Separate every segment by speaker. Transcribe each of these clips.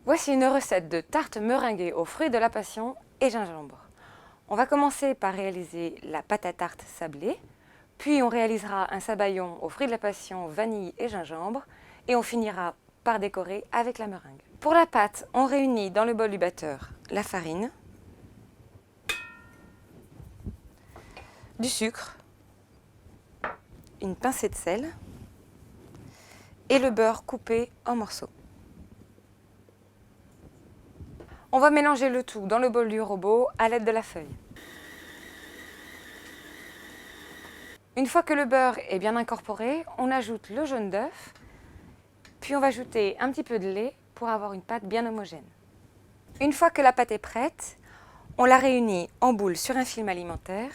Speaker 1: Voici une recette de tarte meringuée aux fruits de la passion et gingembre. On va commencer par réaliser la pâte à tarte sablée, puis on réalisera un sabayon aux fruits de la passion, vanille et gingembre, et on finira par décorer avec la meringue. Pour la pâte, on réunit dans le bol du batteur la farine, du sucre, une pincée de sel et le beurre coupé en morceaux. On va mélanger le tout dans le bol du robot à l'aide de la feuille. Une fois que le beurre est bien incorporé, on ajoute le jaune d'œuf, puis on va ajouter un petit peu de lait pour avoir une pâte bien homogène. Une fois que la pâte est prête, on la réunit en boule sur un film alimentaire,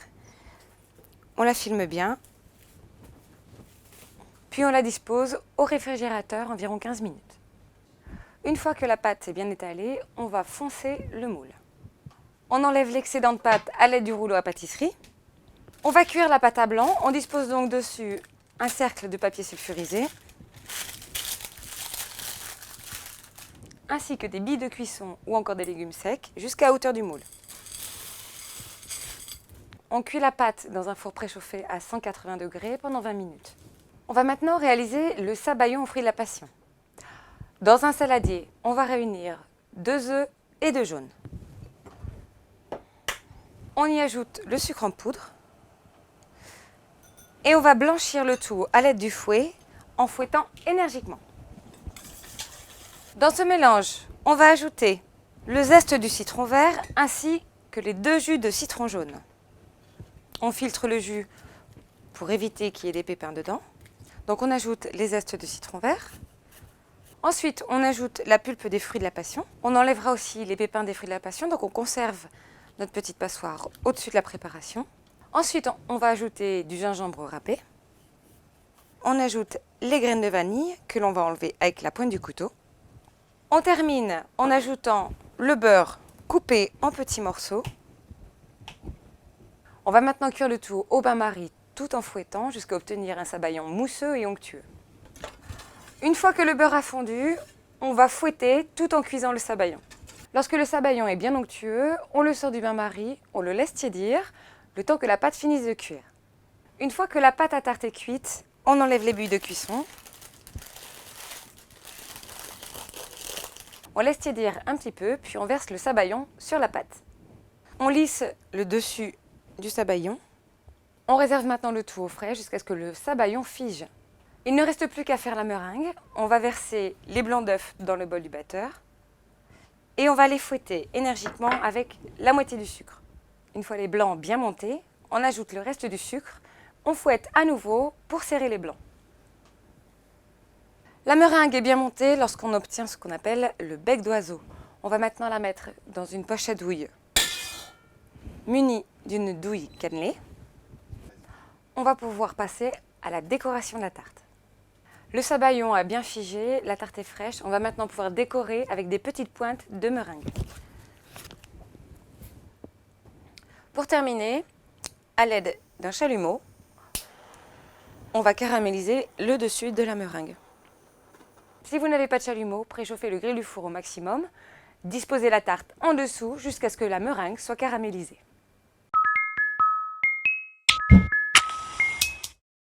Speaker 1: on la filme bien, puis on la dispose au réfrigérateur environ 15 minutes. Une fois que la pâte est bien étalée, on va foncer le moule. On enlève l'excédent de pâte à l'aide du rouleau à pâtisserie. On va cuire la pâte à blanc. On dispose donc dessus un cercle de papier sulfurisé, ainsi que des billes de cuisson ou encore des légumes secs jusqu'à hauteur du moule. On cuit la pâte dans un four préchauffé à 180 degrés pendant 20 minutes. On va maintenant réaliser le sabayon aux fruits de la passion. Dans un saladier, on va réunir 2 œufs et 2 jaunes. On y ajoute le sucre en poudre et on va blanchir le tout à l'aide du fouet en fouettant énergiquement. Dans ce mélange, on va ajouter le zeste du citron vert ainsi que les 2 jus de citron jaune. On filtre le jus pour éviter qu'il y ait des pépins dedans. Donc on ajoute les zestes de citron vert. Ensuite, on ajoute la pulpe des fruits de la passion. On enlèvera aussi les pépins des fruits de la passion, donc on conserve notre petite passoire au-dessus de la préparation. Ensuite, on va ajouter du gingembre râpé. On ajoute les graines de vanille que l'on va enlever avec la pointe du couteau. On termine en ajoutant le beurre coupé en petits morceaux. On va maintenant cuire le tout au bain-marie tout en fouettant jusqu'à obtenir un sabayon mousseux et onctueux. Une fois que le beurre a fondu, on va fouetter tout en cuisant le sabayon. Lorsque le sabayon est bien onctueux, on le sort du bain-marie, on le laisse tiédir, le temps que la pâte finisse de cuire. Une fois que la pâte à tarte est cuite, on enlève les bulles de cuisson. On laisse tiédir un petit peu, puis on verse le sabayon sur la pâte. On lisse le dessus du sabayon. On réserve maintenant le tout au frais jusqu'à ce que le sabayon fige. Il ne reste plus qu'à faire la meringue. On va verser les blancs d'œufs dans le bol du batteur et on va les fouetter énergiquement avec la moitié du sucre. Une fois les blancs bien montés, on ajoute le reste du sucre. On fouette à nouveau pour serrer les blancs. La meringue est bien montée lorsqu'on obtient ce qu'on appelle le bec d'oiseau. On va maintenant la mettre dans une poche à douille munie d'une douille cannelée. On va pouvoir passer à la décoration de la tarte. Le sabayon a bien figé, la tarte est fraîche. On va maintenant pouvoir décorer avec des petites pointes de meringue. Pour terminer, à l'aide d'un chalumeau, on va caraméliser le dessus de la meringue. Si vous n'avez pas de chalumeau, préchauffez le grill du four au maximum. Disposez la tarte en dessous jusqu'à ce que la meringue soit caramélisée.